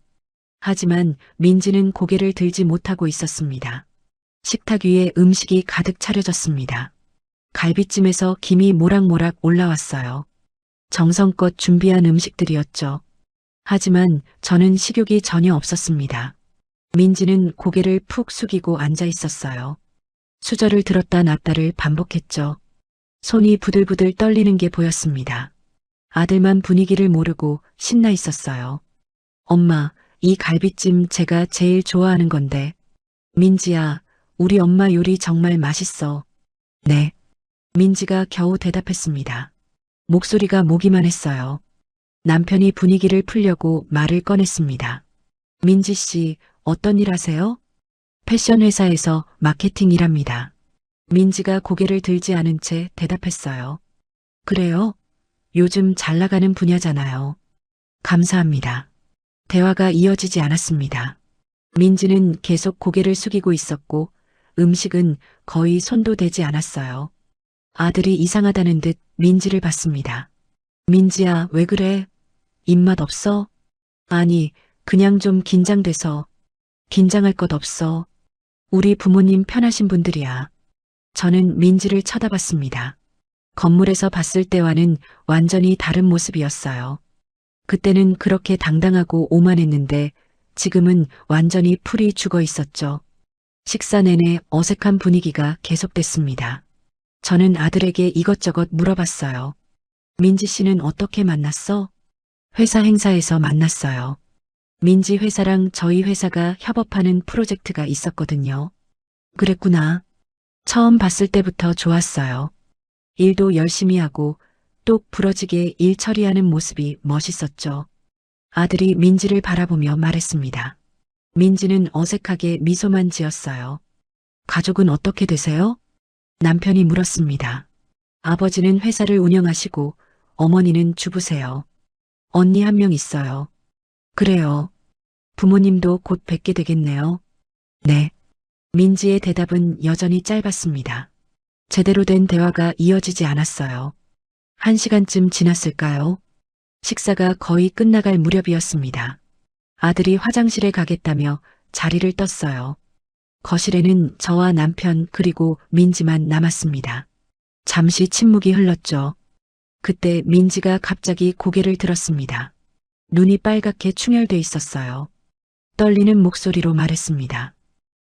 하지만 민지는 고개를 들지 못하고 있었습니다. 식탁 위에 음식이 가득 차려졌습니다. 갈비찜에서 김이 모락모락 올라왔어요. 정성껏 준비한 음식들이었죠. 하지만 저는 식욕이 전혀 없었습니다. 민지는 고개를 푹 숙이고 앉아 있었어요. 수저를 들었다 놨다를 반복했죠. 손이 부들부들 떨리는 게 보였습니다. 아들만 분위기를 모르고 신나 있었어요. 엄마, 이 갈비찜 제가 제일 좋아하는 건데. 민지야, 우리 엄마 요리 정말 맛있어. 네. 민지가 겨우 대답했습니다. 목소리가 목이만 했어요. 남편이 분위기를 풀려고 말을 꺼냈습니다. 민지 씨, 어떤 일 하세요? 패션 회사에서 마케팅 일합니다. 민지가 고개를 들지 않은 채 대답했어요. 그래요? 요즘 잘 나가는 분야잖아요. 감사합니다. 대화가 이어지지 않았습니다. 민지는 계속 고개를 숙이고 있었고 음식은 거의 손도 대지 않았어요. 아들이 이상하다는 듯 민지를 봤습니다. 민지야, 왜 그래? 입맛 없어? 아니, 그냥 좀 긴장돼서. 긴장할 것 없어. 우리 부모님 편하신 분들이야. 저는 민지를 쳐다봤습니다. 건물에서 봤을 때와는 완전히 다른 모습이었어요. 그때는 그렇게 당당하고 오만했는데 지금은 완전히 풀이 죽어 있었죠. 식사 내내 어색한 분위기가 계속됐습니다. 저는 아들에게 이것저것 물어봤어요. 민지 씨는 어떻게 만났어? 회사 행사에서 만났어요. 민지 회사랑 저희 회사가 협업하는 프로젝트가 있었거든요. 그랬구나. 처음 봤을 때부터 좋았어요. 일도 열심히 하고 똑 부러지게 일 처리하는 모습이 멋있었죠. 아들이 민지를 바라보며 말했습니다. 민지는 어색하게 미소만 지었어요. 가족은 어떻게 되세요? 남편이 물었습니다. 아버지는 회사를 운영하시고 어머니는 주부세요. 언니 한 명 있어요. 그래요. 부모님도 곧 뵙게 되겠네요. 네. 민지의 대답은 여전히 짧았습니다. 제대로 된 대화가 이어지지 않았어요. 1시간쯤 지났을까요? 식사가 거의 끝나갈 무렵이었습니다. 아들이 화장실에 가겠다며 자리를 떴어요. 거실에는 저와 남편 그리고 민지만 남았습니다. 잠시 침묵이 흘렀죠. 그때 민지가 갑자기 고개를 들었습니다. 눈이 빨갛게 충혈돼 있었어요. 떨리는 목소리로 말했습니다.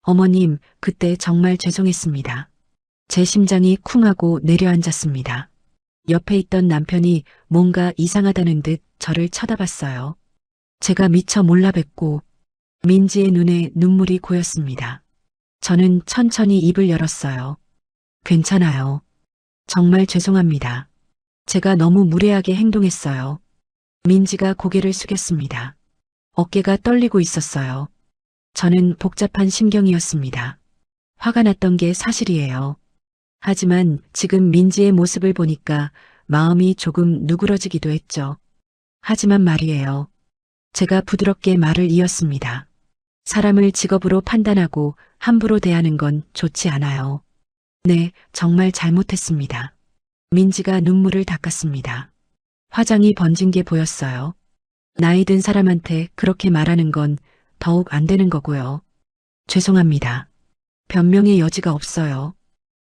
어머님, 그때 정말 죄송했습니다. 제 심장이 쿵하고 내려앉았습니다. 옆에 있던 남편이 뭔가 이상하다는 듯 저를 쳐다봤어요. 제가 미처 몰라뵙고 민지의 눈에 눈물이 고였습니다. 저는 천천히 입을 열었어요. 괜찮아요. 정말 죄송합니다. 제가 너무 무례하게 행동했어요. 민지가 고개를 숙였습니다. 어깨가 떨리고 있었어요. 저는 복잡한 심경이었습니다. 화가 났던 게 사실이에요. 하지만 지금 민지의 모습을 보니까 마음이 조금 누그러지기도 했죠. 하지만 말이에요. 제가 부드럽게 말을 이었습니다. 사람을 직업으로 판단하고 함부로 대하는 건 좋지 않아요. 네, 정말 잘못했습니다. 민지가 눈물을 닦았습니다. 화장이 번진 게 보였어요. 나이 든 사람한테 그렇게 말하는 건 더욱 안 되는 거고요. 죄송합니다. 변명의 여지가 없어요.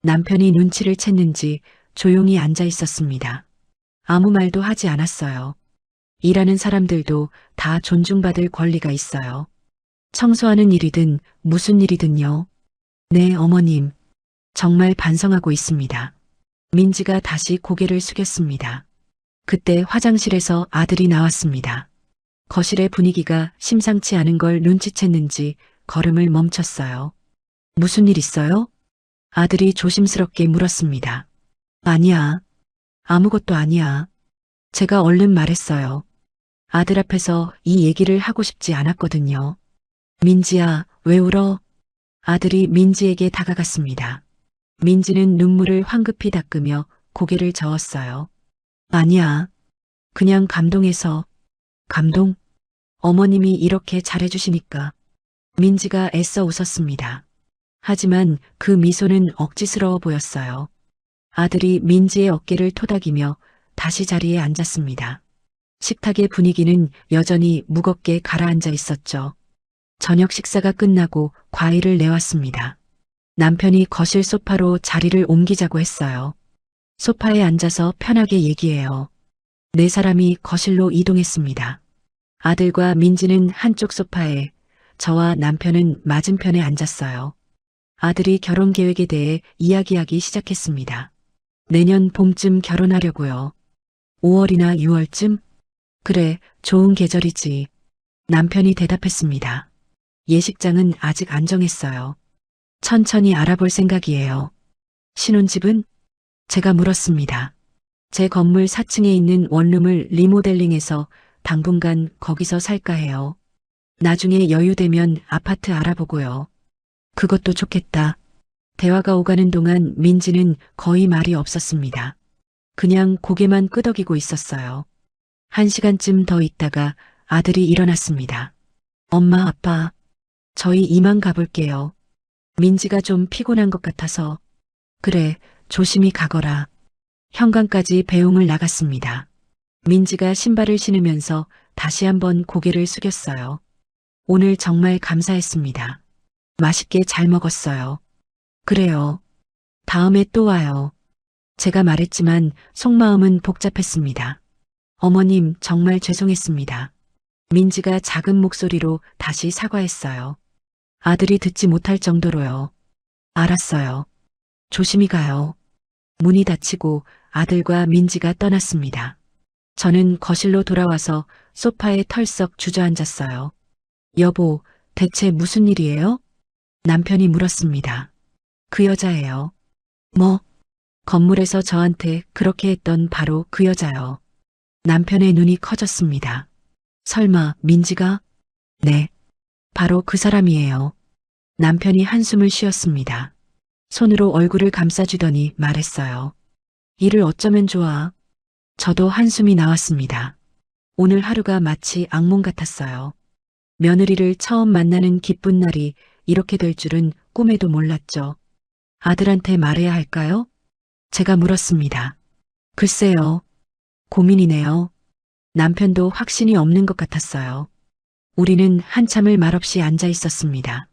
남편이 눈치를 챘는지 조용히 앉아 있었습니다. 아무 말도 하지 않았어요. 일하는 사람들도 다 존중받을 권리가 있어요. 청소하는 일이든 무슨 일이든요. 네, 어머님. 정말 반성하고 있습니다. 민지가 다시 고개를 숙였습니다. 그때 화장실에서 아들이 나왔습니다. 거실의 분위기가 심상치 않은 걸 눈치챘는지 걸음을 멈췄어요. 무슨 일 있어요? 아들이 조심스럽게 물었습니다. 아니야. 아무것도 아니야. 제가 얼른 말했어요. 아들 앞에서 이 얘기를 하고 싶지 않았거든요. 민지야, 왜 울어? 아들이 민지에게 다가갔습니다. 민지는 눈물을 황급히 닦으며 고개를 저었어요. 아니야. 그냥 감동해서. 감동? 어머님이 이렇게 잘해주시니까. 민지가 애써 웃었습니다. 하지만 그 미소는 억지스러워 보였어요. 아들이 민지의 어깨를 토닥이며 다시 자리에 앉았습니다. 식탁의 분위기는 여전히 무겁게 가라앉아 있었죠. 저녁 식사가 끝나고 과일을 내왔습니다. 남편이 거실 소파로 자리를 옮기자고 했어요. 소파에 앉아서 편하게 얘기해요. 네 사람이 거실로 이동했습니다. 아들과 민지는 한쪽 소파에, 저와 남편은 맞은편에 앉았어요. 아들이 결혼 계획에 대해 이야기하기 시작했습니다. 내년 봄쯤 결혼하려고요. 5월이나 6월쯤? 그래, 좋은 계절이지. 남편이 대답했습니다. 예식장은 아직 안 정했어요. 천천히 알아볼 생각이에요. 신혼집은? 제가 물었습니다. 제 건물 4층에 있는 원룸을 리모델링해서 당분간 거기서 살까 해요. 나중에 여유되면 아파트 알아보고요. 그것도 좋겠다. 대화가 오가는 동안 민지는 거의 말이 없었습니다. 그냥 고개만 끄덕이고 있었어요. 1시간쯤 더 있다가 아들이 일어났습니다. 엄마, 아빠, 저희 이만 가볼게요. 민지가 좀 피곤한 것 같아서. 그래, 조심히 가거라. 현관까지 배웅을 나갔습니다. 민지가 신발을 신으면서 다시 한번 고개를 숙였어요. 오늘 정말 감사했습니다. 맛있게 잘 먹었어요. 그래요. 다음에 또 와요. 제가 말했지만 속마음은 복잡했습니다. 어머님, 정말 죄송했습니다. 민지가 작은 목소리로 다시 사과했어요. 아들이 듣지 못할 정도로요. 알았어요. 조심히 가요. 문이 닫히고 아들과 민지가 떠났습니다. 저는 거실로 돌아와서 소파에 털썩 주저앉았어요. 여보, 대체 무슨 일이에요? 남편이 물었습니다. 그 여자예요. 뭐? 건물에서 저한테 그렇게 했던 바로 그 여자요. 남편의 눈이 커졌습니다. 설마 민지가? 네, 바로 그 사람이에요. 남편이 한숨을 쉬었습니다. 손으로 얼굴을 감싸주더니 말했어요. 일을 어쩌면 좋아. 저도 한숨이 나왔습니다. 오늘 하루가 마치 악몽 같았어요. 며느리를 처음 만나는 기쁜 날이 이렇게 될 줄은 꿈에도 몰랐죠. 아들한테 말해야 할까요? 제가 물었습니다. 글쎄요. 고민이네요. 남편도 확신이 없는 것 같았어요. 우리는 한참을 말없이 앉아 있었습니다.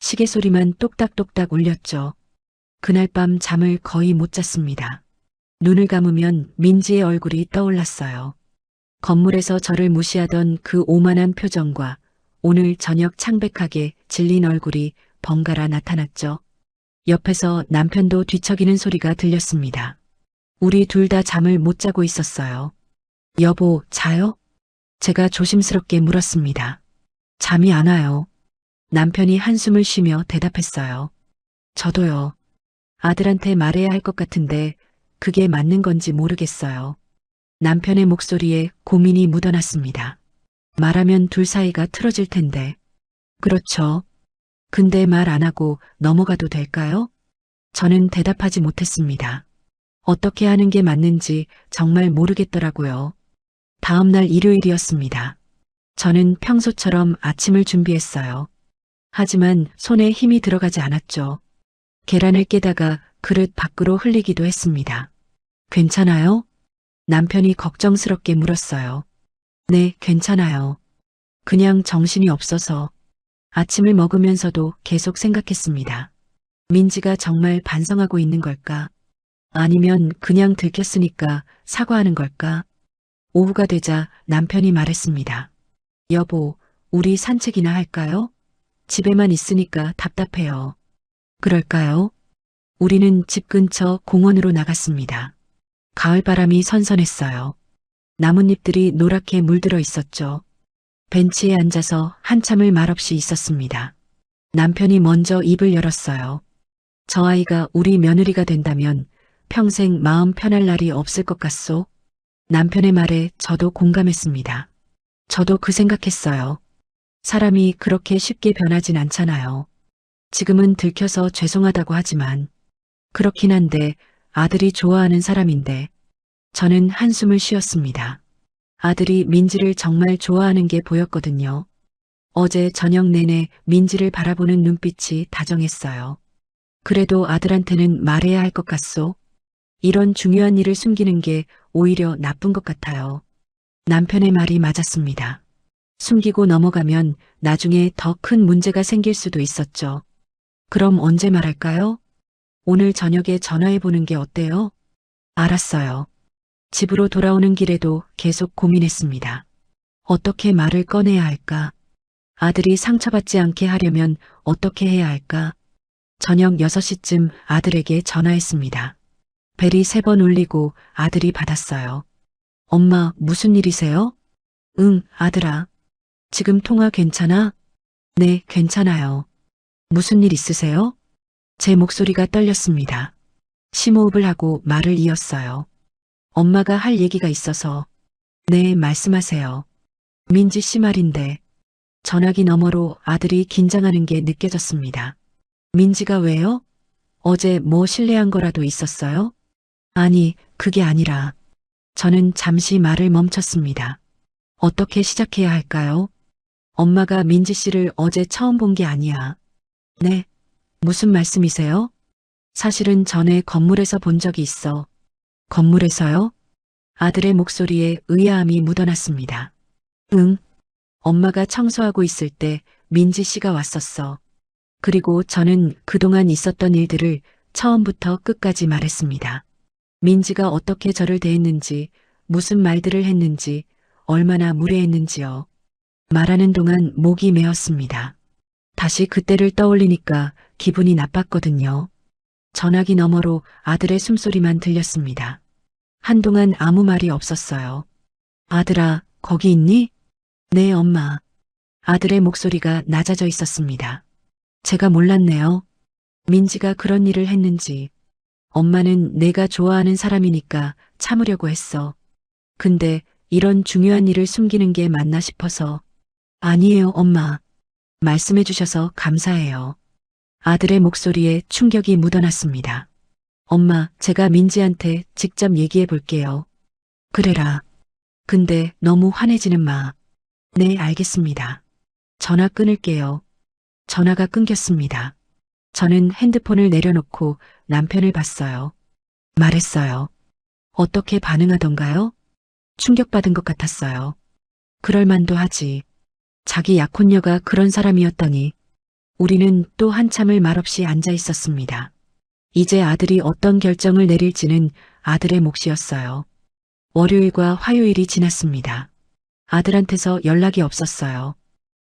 시계 소리만 똑딱똑딱 울렸죠. 그날 밤 잠을 거의 못 잤습니다. 눈을 감으면 민지의 얼굴이 떠올랐어요. 건물에서 저를 무시하던 그 오만한 표정과 오늘 저녁 창백하게 질린 얼굴이 번갈아 나타났죠. 옆에서 남편도 뒤척이는 소리가 들렸습니다. 우리 둘 다 잠을 못 자고 있었어요. 여보, 자요? 제가 조심스럽게 물었습니다. 잠이 안 와요. 남편이 한숨을 쉬며 대답했어요. 저도요. 아들한테 말해야 할 것 같은데 그게 맞는 건지 모르겠어요. 남편의 목소리에 고민이 묻어났습니다. 말하면 둘 사이가 틀어질 텐데. 그렇죠. 근데 말 안 하고 넘어가도 될까요? 저는 대답하지 못했습니다. 어떻게 하는 게 맞는지 정말 모르겠더라고요. 다음 날 일요일이었습니다. 저는 평소처럼 아침을 준비했어요. 하지만 손에 힘이 들어가지 않았죠. 계란을 깨다가 그릇 밖으로 흘리기도 했습니다. 괜찮아요? 남편이 걱정스럽게 물었어요. 네, 괜찮아요. 그냥 정신이 없어서 아침을 먹으면서도 계속 생각했습니다. 민지가 정말 반성하고 있는 걸까? 아니면 그냥 들켰으니까 사과하는 걸까? 오후가 되자 남편이 말했습니다. 여보, 우리 산책이나 할까요? 집에만 있으니까 답답해요. 그럴까요? 우리는 집 근처 공원으로 나갔습니다. 가을바람이 선선했어요. 나뭇잎들이 노랗게 물들어 있었죠. 벤치에 앉아서 한참을 말없이 있었습니다. 남편이 먼저 입을 열었어요. 저 아이가 우리 며느리가 된다면 평생 마음 편할 날이 없을 것 같소? 남편의 말에 저도 공감했습니다. 저도 그 생각했어요. 사람이 그렇게 쉽게 변하진 않잖아요. 지금은 들켜서 죄송하다고 하지만 그렇긴 한데 아들이 좋아하는 사람인데 저는 한숨을 쉬었습니다. 아들이 민지를 정말 좋아하는 게 보였거든요. 어제 저녁 내내 민지를 바라보는 눈빛이 다정했어요. 그래도 아들한테는 말해야 할 것 같소? 이런 중요한 일을 숨기는 게 오히려 나쁜 것 같아요. 남편의 말이 맞았습니다. 숨기고 넘어가면 나중에 더 큰 문제가 생길 수도 있었죠. 그럼 언제 말할까요? 오늘 저녁에 전화해 보는 게 어때요? 알았어요. 집으로 돌아오는 길에도 계속 고민했습니다. 어떻게 말을 꺼내야 할까? 아들이 상처받지 않게 하려면 어떻게 해야 할까? 저녁 6시쯤 아들에게 전화했습니다. 벨이 3번 울리고 아들이 받았어요. 엄마, 무슨 일이세요? 응, 아들아. 지금 통화 괜찮아? 네, 괜찮아요. 무슨 일 있으세요? 제 목소리가 떨렸습니다. 심호흡을 하고 말을 이었어요. 엄마가 할 얘기가 있어서. 네, 말씀하세요. 민지 씨 말인데. 전화기 너머로 아들이 긴장하는 게 느껴졌습니다. 민지가 왜요? 어제 뭐 실례한 거라도 있었어요? 아니, 그게 아니라. 저는 잠시 말을 멈췄습니다. 어떻게 시작해야 할까요? 엄마가 민지 씨를 어제 처음 본 게 아니야. 네. 무슨 말씀이세요? 사실은 전에 건물에서 본 적이 있어. 건물에서요? 아들의 목소리에 의아함이 묻어났습니다. 응. 엄마가 청소하고 있을 때 민지 씨가 왔었어. 그리고 저는 그동안 있었던 일들을 처음부터 끝까지 말했습니다. 민지가 어떻게 저를 대했는지, 무슨 말들을 했는지, 얼마나 무례했는지요. 말하는 동안 목이 메었습니다. 다시 그때를 떠올리니까 기분이 나빴거든요. 전화기 너머로 아들의 숨소리만 들렸습니다. 한동안 아무 말이 없었어요. 아들아, 거기 있니? 네, 엄마. 아들의 목소리가 낮아져 있었습니다. 제가 몰랐네요. 민지가 그런 일을 했는지. 엄마는 내가 좋아하는 사람이니까 참으려고 했어. 근데 이런 중요한 일을 숨기는 게 맞나 싶어서. 아니에요, 엄마. 말씀해 주셔서 감사해요. 아들의 목소리에 충격이 묻어났습니다. 엄마, 제가 민지한테 직접 얘기해 볼게요. 그래라. 근데 너무 화내지는 마. 네, 알겠습니다. 전화 끊을게요. 전화가 끊겼습니다. 저는 핸드폰을 내려놓고 남편을 봤어요. 말했어요. 어떻게 반응하던가요? 충격받은 것 같았어요. 그럴 만도 하지. 자기 약혼녀가 그런 사람이었더니 우리는 또 한참을 말없이 앉아 있었습니다. 이제 아들이 어떤 결정을 내릴지는 아들의 몫이었어요. 월요일과 화요일이 지났습니다. 아들한테서 연락이 없었어요.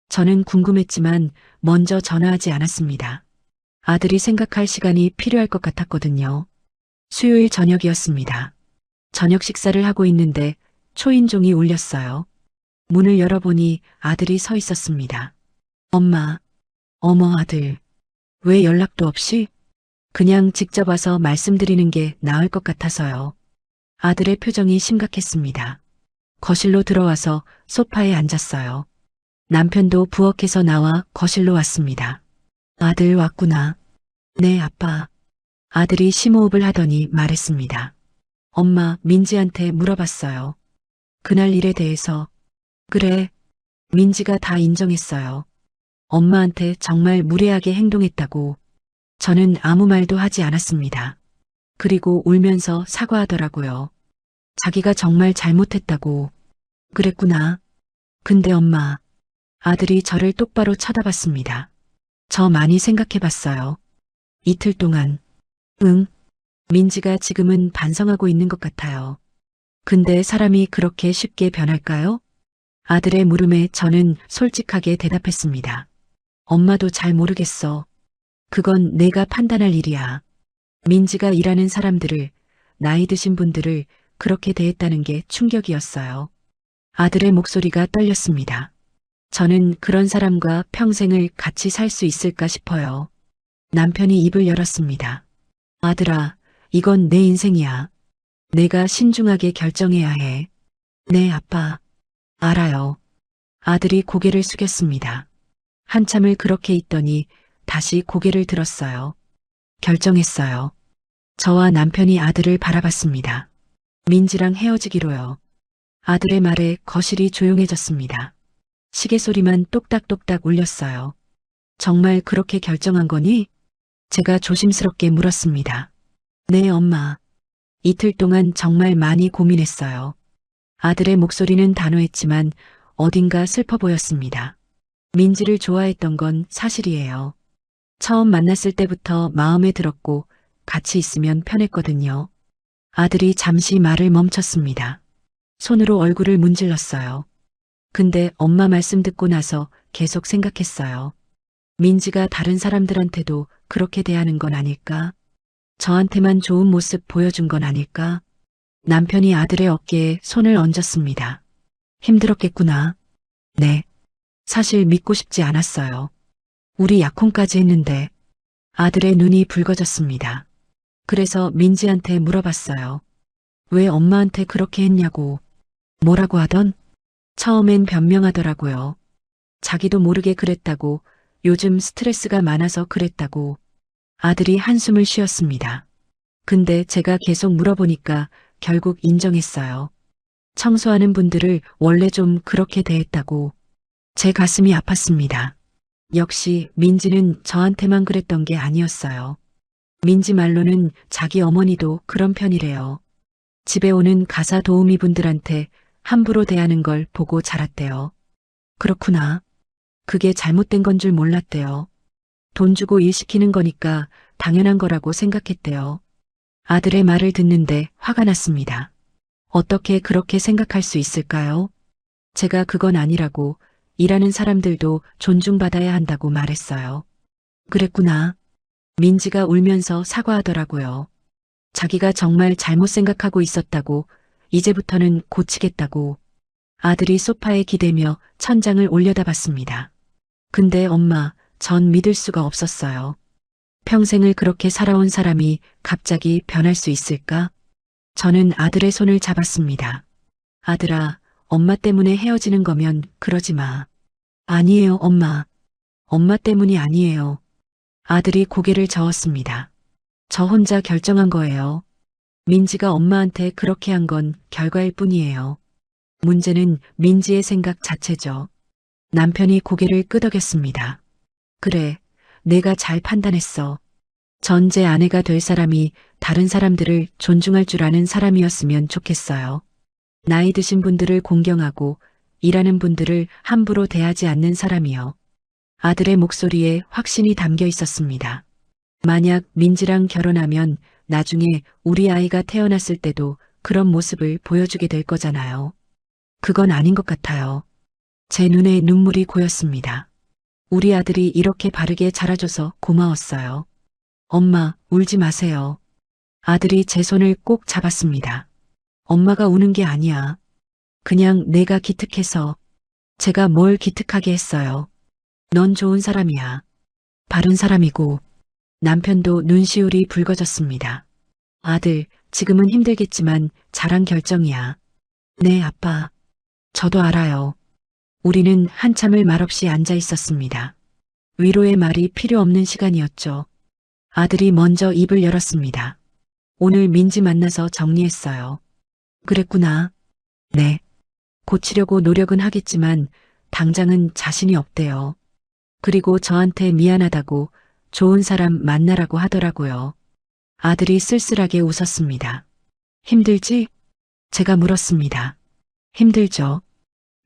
저는 궁금했지만 먼저 전화하지 않았습니다. 아들이 생각할 시간이 필요할 것 같았거든요. 수요일 저녁이었습니다. 저녁 식사를 하고 있는데 초인종이 울렸어요. 문을 열어보니 아들이 서 있었습니다. 엄마, 어머 아들, 왜 연락도 없이? 그냥 직접 와서 말씀드리는 게 나을 것 같아서요. 아들의 표정이 심각했습니다. 거실로 들어와서 소파에 앉았어요. 남편도 부엌에서 나와 거실로 왔습니다. 아들 왔구나. 네, 아빠. 아들이 심호흡을 하더니 말했습니다. 엄마, 민지한테 물어봤어요. 그날 일에 대해서. 그래, 민지가 다 인정했어요. 엄마한테 정말 무례하게 행동했다고. 저는 아무 말도 하지 않았습니다. 그리고 울면서 사과하더라고요. 자기가 정말 잘못했다고. 그랬구나. 근데 엄마, 아들이 저를 똑바로 쳐다봤습니다. 저 많이 생각해봤어요. 이틀 동안. 응, 민지가 지금은 반성하고 있는 것 같아요. 근데 사람이 그렇게 쉽게 변할까요? 아들의 물음에 저는 솔직하게 대답했습니다. 엄마도 잘 모르겠어. 그건 내가 판단할 일이야. 민지가 일하는 사람들을, 나이 드신 분들을 그렇게 대했다는 게 충격이었어요. 아들의 목소리가 떨렸습니다. 저는 그런 사람과 평생을 같이 살 수 있을까 싶어요. 남편이 입을 열었습니다. 아들아, 이건 내 인생이야. 내가 신중하게 결정해야 해. 네, 아빠. 알아요. 아들이 고개를 숙였습니다. 한참을 그렇게 있더니 다시 고개를 들었어요. 결정했어요. 저와 남편이 아들을 바라봤습니다. 민지랑 헤어지기로요. 아들의 말에 거실이 조용해졌습니다. 시계 소리만 똑딱똑딱 울렸어요. 정말 그렇게 결정한 거니? 제가 조심스럽게 물었습니다. 네, 엄마. 이틀 동안 정말 많이 고민했어요. 아들의 목소리는 단호했지만 어딘가 슬퍼 보였습니다. 민지를 좋아했던 건 사실이에요. 처음 만났을 때부터 마음에 들었고 같이 있으면 편했거든요. 아들이 잠시 말을 멈췄습니다. 손으로 얼굴을 문질렀어요. 근데 엄마 말씀 듣고 나서 계속 생각했어요. 민지가 다른 사람들한테도 그렇게 대하는 건 아닐까? 저한테만 좋은 모습 보여준 건 아닐까? 남편이 아들의 어깨에 손을 얹었습니다. 힘들었겠구나. 네. 사실 믿고 싶지 않았어요. 우리 약혼까지 했는데 아들의 눈이 붉어졌습니다. 그래서 민지한테 물어봤어요. 왜 엄마한테 그렇게 했냐고. 뭐라고 하던? 처음엔 변명하더라고요. 자기도 모르게 그랬다고, 요즘 스트레스가 많아서 그랬다고. 아들이 한숨을 쉬었습니다. 근데 제가 계속 물어보니까 결국 인정했어요. 청소하는 분들을 원래 좀 그렇게 대했다고. 제 가슴이 아팠습니다. 역시 민지는 저한테만 그랬던 게 아니었어요. 민지 말로는 자기 어머니도 그런 편이래요. 집에 오는 가사 도우미 분들한테 함부로 대하는 걸 보고 자랐대요. 그렇구나. 그게 잘못된 건 줄 몰랐대요. 돈 주고 일 시키는 거니까 당연한 거라고 생각했대요. 아들의 말을 듣는데 화가 났습니다. 어떻게 그렇게 생각할 수 있을까요? 제가 그건 아니라고, 일하는 사람들도 존중받아야 한다고 말했어요. 그랬구나. 민지가 울면서 사과하더라고요. 자기가 정말 잘못 생각하고 있었다고, 이제부터는 고치겠다고. 아들이 소파에 기대며 천장을 올려다봤습니다. 근데 엄마, 전 믿을 수가 없었어요. 평생을 그렇게 살아온 사람이 갑자기 변할 수 있을까? 저는 아들의 손을 잡았습니다. 아들아, 엄마 때문에 헤어지는 거면 그러지 마. 아니에요, 엄마. 엄마 때문이 아니에요. 아들이 고개를 저었습니다. 저 혼자 결정한 거예요. 민지가 엄마한테 그렇게 한 건 결과일 뿐이에요. 문제는 민지의 생각 자체죠. 남편이 고개를 끄덕였습니다. 그래, 내가 잘 판단했어. 전 제 아내가 될 사람이 다른 사람들을 존중할 줄 아는 사람이었으면 좋겠어요. 나이 드신 분들을 공경하고 일하는 분들을 함부로 대하지 않는 사람이요. 아들의 목소리에 확신이 담겨 있었습니다. 만약 민지랑 결혼하면 나중에 우리 아이가 태어났을 때도 그런 모습을 보여주게 될 거잖아요. 그건 아닌 것 같아요. 제 눈에 눈물이 고였습니다. 우리 아들이 이렇게 바르게 자라줘서 고마웠어요. 엄마, 울지 마세요. 아들이 제 손을 꼭 잡았습니다. 엄마가 우는 게 아니야. 그냥 내가 기특해서. 제가 뭘 기특하게 했어요. 넌 좋은 사람이야. 바른 사람이고. 남편도 눈시울이 붉어졌습니다. 아들, 지금은 힘들겠지만 잘한 결정이야. 네, 아빠. 저도 알아요. 우리는 한참을 말없이 앉아 있었습니다. 위로의 말이 필요 없는 시간이었죠. 아들이 먼저 입을 열었습니다. 오늘 민지 만나서 정리했어요. 그랬구나. 네. 고치려고 노력은 하겠지만 당장은 자신이 없대요. 그리고 저한테 미안하다고 좋은 사람 만나라고 하더라고요. 아들이 쓸쓸하게 웃었습니다. 힘들지? 제가 물었습니다. 힘들죠.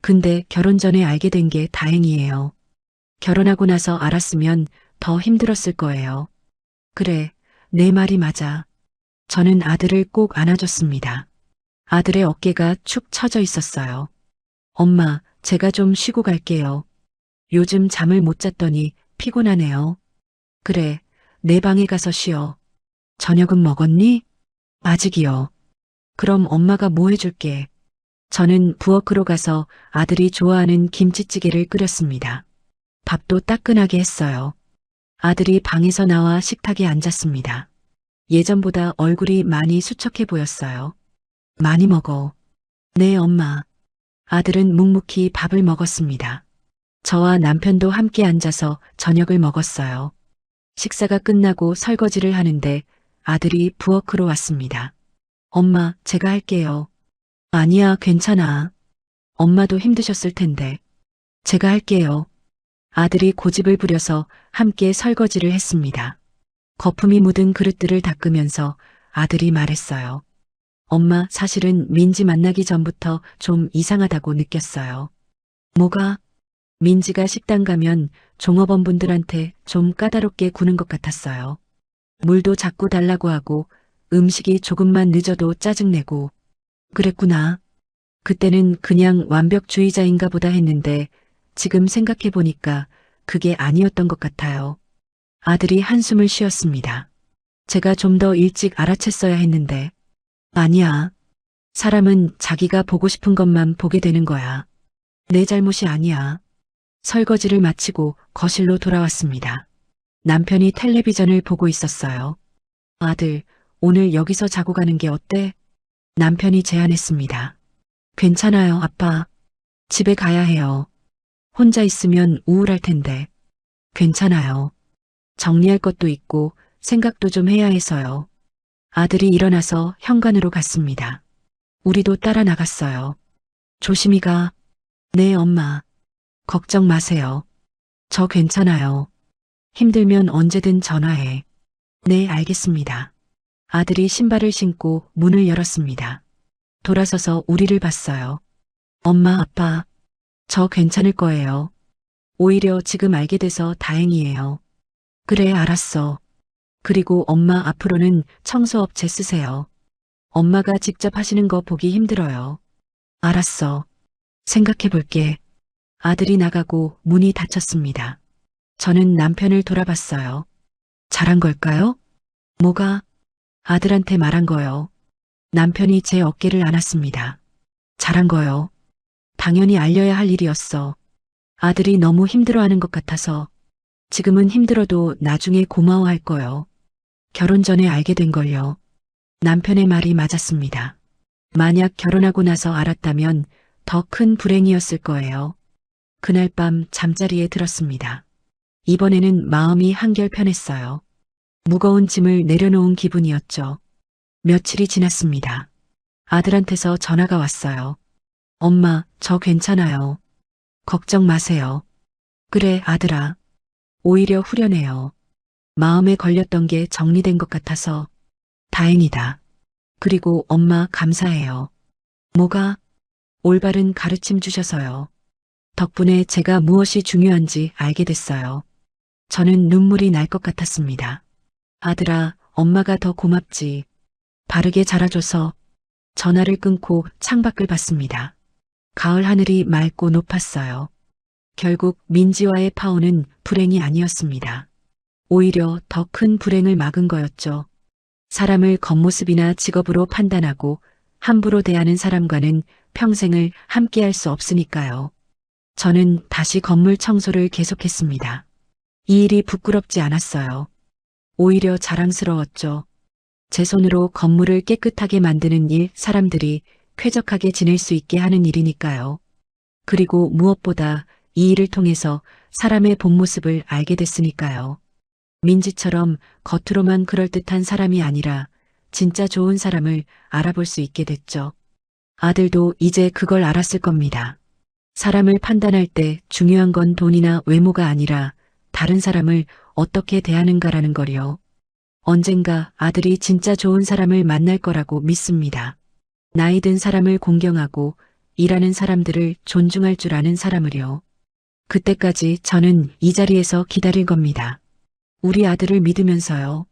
근데 결혼 전에 알게 된 게 다행이에요. 결혼하고 나서 알았으면 더 힘들었을 거예요. 그래, 내 말이 맞아. 저는 아들을 꼭 안아줬습니다. 아들의 어깨가 축 처져 있었어요. 엄마, 제가 좀 쉬고 갈게요. 요즘 잠을 못 잤더니 피곤하네요. 그래, 내 방에 가서 쉬어. 저녁은 먹었니? 아직이요. 그럼 엄마가 뭐 해줄게. 저는 부엌으로 가서 아들이 좋아하는 김치찌개를 끓였습니다. 밥도 따끈하게 했어요. 아들이 방에서 나와 식탁에 앉았습니다. 예전보다 얼굴이 많이 수척해 보였어요. 많이 먹어. 네, 엄마. 아들은 묵묵히 밥을 먹었습니다. 저와 남편도 함께 앉아서 저녁을 먹었어요. 식사가 끝나고 설거지를 하는데 아들이 부엌으로 왔습니다. 엄마, 제가 할게요. 아니야, 괜찮아. 엄마도 힘드셨을 텐데. 제가 할게요. 아들이 고집을 부려서 함께 설거지를 했습니다. 거품이 묻은 그릇들을 닦으면서 아들이 말했어요. 엄마, 사실은 민지 만나기 전부터 좀 이상하다고 느꼈어요. 뭐가? 민지가 식당 가면 종업원분들한테 좀 까다롭게 구는 것 같았어요. 물도 자꾸 달라고 하고 음식이 조금만 늦어도 짜증내고. 그랬구나. 그때는 그냥 완벽주의자인가 보다 했는데 지금 생각해 보니까 그게 아니었던 것 같아요. 아들이 한숨을 쉬었습니다. 제가 좀 더 일찍 알아챘어야 했는데. 아니야. 사람은 자기가 보고 싶은 것만 보게 되는 거야. 내 잘못이 아니야. 설거지를 마치고 거실로 돌아왔습니다. 남편이 텔레비전을 보고 있었어요. 아들, 오늘 여기서 자고 가는 게 어때? 남편이 제안했습니다. 괜찮아요, 아빠. 집에 가야 해요. 혼자 있으면 우울할 텐데. 괜찮아요. 정리할 것도 있고 생각도 좀 해야 해서요. 아들이 일어나서 현관으로 갔습니다. 우리도 따라 나갔어요. 조심히 가. 네, 엄마. 걱정 마세요. 저 괜찮아요. 힘들면 언제든 전화해. 네, 알겠습니다. 아들이 신발을 신고 문을 열었습니다. 돌아서서 우리를 봤어요. 엄마, 아빠, 저 괜찮을 거예요. 오히려 지금 알게 돼서 다행이에요. 그래, 알았어. 그리고 엄마 앞으로는 청소업체 쓰세요. 엄마가 직접 하시는 거 보기 힘들어요. 알았어. 생각해 볼게. 아들이 나가고 문이 닫혔습니다. 저는 남편을 돌아봤어요. 잘한 걸까요? 뭐가? 아들한테 말한 거요. 남편이 제 어깨를 안았습니다. 잘한 거요. 당연히 알려야 할 일이었어. 아들이 너무 힘들어하는 것 같아서. 지금은 힘들어도 나중에 고마워할 거요. 결혼 전에 알게 된 걸요. 남편의 말이 맞았습니다. 만약 결혼하고 나서 알았다면 더 큰 불행이었을 거예요. 그날 밤 잠자리에 들었습니다. 이번에는 마음이 한결 편했어요. 무거운 짐을 내려놓은 기분이었죠. 며칠이 지났습니다. 아들한테서 전화가 왔어요. 엄마, 저 괜찮아요. 걱정 마세요. 그래, 아들아. 오히려 후련해요. 마음에 걸렸던 게 정리된 것 같아서 다행이다. 그리고 엄마 감사해요. 뭐가? 올바른 가르침 주셔서요. 덕분에 제가 무엇이 중요한지 알게 됐어요. 저는 눈물이 날 것 같았습니다. 아들아, 엄마가 더 고맙지. 바르게 자라줘서. 전화를 끊고 창밖을 봤습니다. 가을 하늘이 맑고 높았어요. 결국 민지와의 파혼은 불행이 아니었습니다. 오히려 더 큰 불행을 막은 거였죠. 사람을 겉모습이나 직업으로 판단하고 함부로 대하는 사람과는 평생을 함께할 수 없으니까요. 저는 다시 건물 청소를 계속했습니다. 이 일이 부끄럽지 않았어요. 오히려 자랑스러웠죠. 제 손으로 건물을 깨끗하게 만드는 일, 사람들이 쾌적하게 지낼 수 있게 하는 일이니까요. 그리고 무엇보다 이 일을 통해서 사람의 본 모습을 알게 됐으니까요. 민지처럼 겉으로만 그럴듯한 사람이 아니라 진짜 좋은 사람을 알아볼 수 있게 됐죠. 아들도 이제 그걸 알았을 겁니다. 사람을 판단할 때 중요한 건 돈이나 외모가 아니라 다른 사람을 어떻게 대하는가라는 거요. 언젠가 아들이 진짜 좋은 사람을 만날 거라고 믿습니다. 나이 든 사람을 공경하고 일하는 사람들을 존중할 줄 아는 사람을요. 그때까지 저는 이 자리에서 기다릴 겁니다. 우리 아들을 믿으면서요.